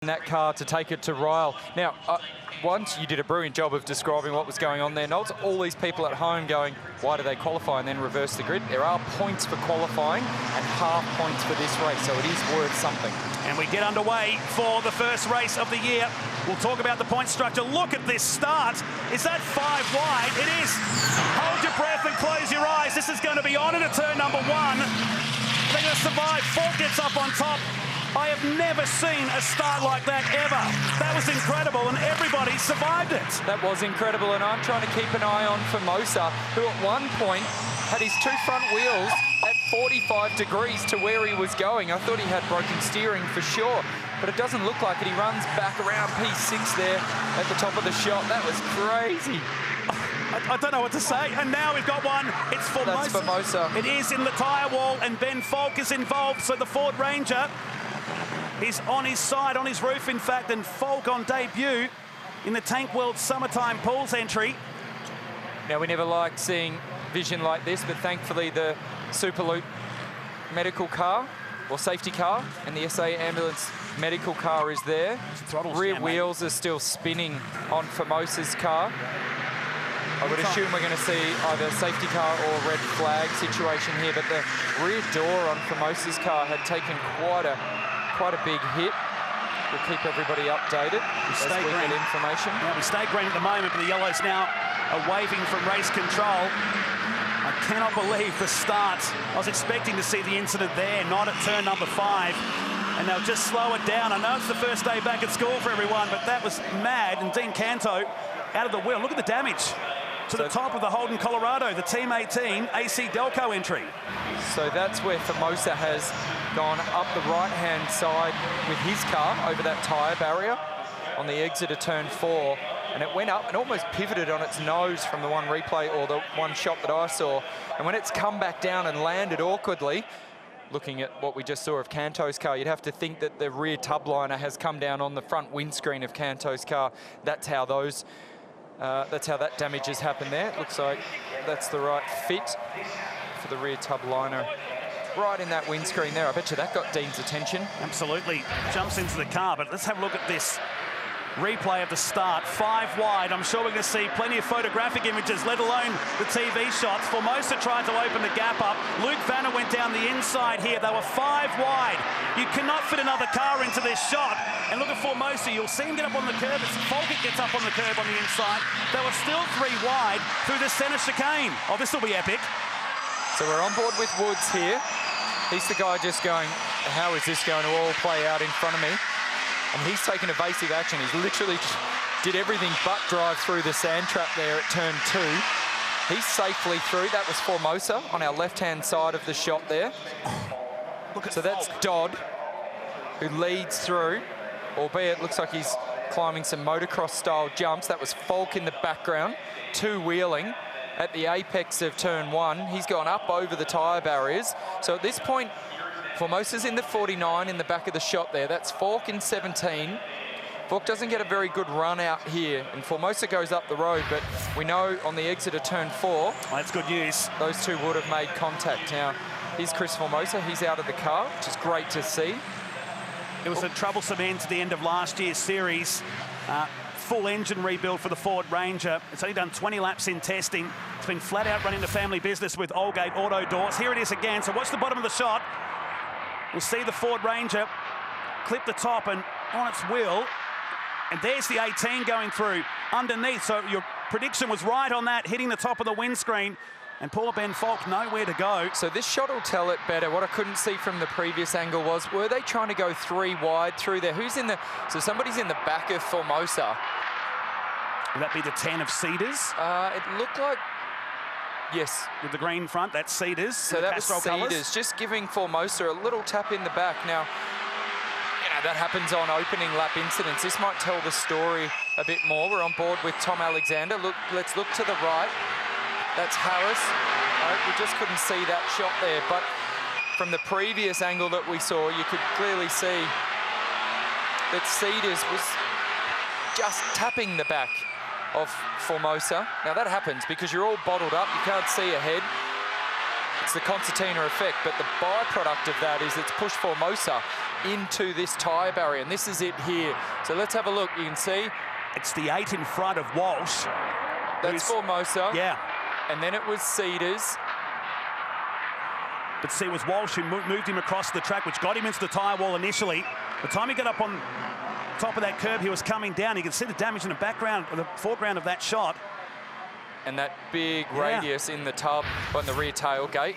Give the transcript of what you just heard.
that car to take it to Ryle. Now, once you did a brilliant job of describing what was going on there, Knowles, all these people at home going, why do they qualify and then reverse the grid? There are points for qualifying and half points for this race, so it is worth something. And we get underway for the first race of the year. We'll talk about the point structure. Look at this start. Is that 5 wide? It is. Hold your breath and close your eyes. This is going to be on into turn number 1. They're going to survive. Falk gets up on top. I have never seen a start like that ever. That was incredible, and everybody survived it. That was incredible, and I'm trying to keep an eye on Formosa, who at one point had his 2 front wheels at 45 degrees to where he was going. I thought he had broken steering for sure, but it doesn't look like it. He runs back around P6 there at the top of the shot. That was crazy. I don't know what to say. And now we've got one. It's Formosa. That's Formosa. It is in the tyre wall, and Ben Falk is involved. So the Ford Ranger is on his side, on his roof, in fact, and Falk on debut in the Tank World Summertime Pools entry. Now, we never like seeing vision like this, but thankfully the SuperUtes medical car, or safety car, and the SA ambulance medical car is there. Rear wheels are still spinning on Formosa's car. I would assume we're going to see either a safety car or a red flag situation here, but the rear door on Formosa's car had taken quite a big hit. We'll keep everybody updated as we get information. Yeah, we stay green at the moment, but the yellows now are waving from race control. I cannot believe the start. I was expecting to see the incident there, not at turn number 5. And they'll just slow it down. I know it's the first day back at school for everyone, but that was mad. And Dean Canto out of the wheel. Look at the damage to the top of the Holden Colorado, the Team 18 AC Delco entry. So that's where Formosa has gone up the right-hand side with his car over that tyre barrier on the exit of turn 4. And it went up and almost pivoted on its nose from the one replay or the one shot that I saw. And when it's come back down and landed awkwardly, looking at what we just saw of Canto's car, you'd have to think that the rear tub liner has come down on the front windscreen of Canto's car. That's how that damage has happened there. It looks like that's the right fit for the rear tub liner. Right in that windscreen there. I bet you that got Dean's attention. Absolutely. Jumps into the car, but let's have a look at this replay of the start. 5 wide. I'm sure we're going to see plenty of photographic images, let alone the TV shots. Formosa tried to open the gap up. Luke Vanner went down the inside here. They were 5 wide. You cannot fit another car into this shot. And look at Formosa. You'll see him get up on the curb. As Falk gets up on the curb on the inside. They were still 3 wide through the centre chicane. Oh, this will be epic. So we're on board with Woods here. He's the guy just going, how is this going to all play out in front of me? And he's taken evasive action. He's literally just did everything but drive through the sand trap there at turn 2. He's safely through. That was Formosa on our left-hand side of the shot there. So that's Dodd, who leads through, albeit looks like he's climbing some motocross-style jumps. That was Falk in the background, 2-wheeling at the apex of turn 1. He's gone up over the tyre barriers. So at this point, Formosa's in the 49 in the back of the shot there. That's Falk in 17. Falk doesn't get a very good run out here, and Formosa goes up the road, but we know on the exit of turn 4... Well, that's good news. Those two would have made contact. Now, here's Chris Formosa. He's out of the car, which is great to see. It was a troublesome end to the end of last year's series. Full engine rebuild for the Ford Ranger. It's only done 20 laps in testing. It's been flat out running the family business with Allgate Auto Doors. Here it is again. So watch the bottom of the shot. We'll see the Ford Ranger clip the top and on its wheel. And there's the 18 going through underneath. So your prediction was right on that, hitting the top of the windscreen. And poor Ben Falk nowhere to go. So this shot will tell it better. What I couldn't see from the previous angle was, were they trying to go 3 wide through there? Who's in the... So somebody's in the back of Formosa. Would that be the 10 of Cedars? It looked like... Yes. With the green front, that's Cedars. So that was Cedars, just giving Formosa a little tap in the back. Now, you know, that happens on opening lap incidents. This might tell the story a bit more. We're on board with Tom Alexander. Look, let's look to the right. That's Harris. We just couldn't see that shot there, but from the previous angle that we saw, you could clearly see that Cedars was just tapping the back of Formosa. Now that happens because you're all bottled up, you can't see ahead. It's the concertina effect, but the byproduct of that is it's pushed Formosa into this tyre barrier, and this is it here. So let's have a look. You can see it's the 8 in front of Walsh. That's Formosa. Yeah. And then it was Cedars. But see, it was Walsh who moved him across the track, which got him into the tyre wall initially. By the time he got up on top of that curb, he was coming down. You can see the damage in the background, or the foreground of that shot. And that big radius in the tub on the rear tailgate.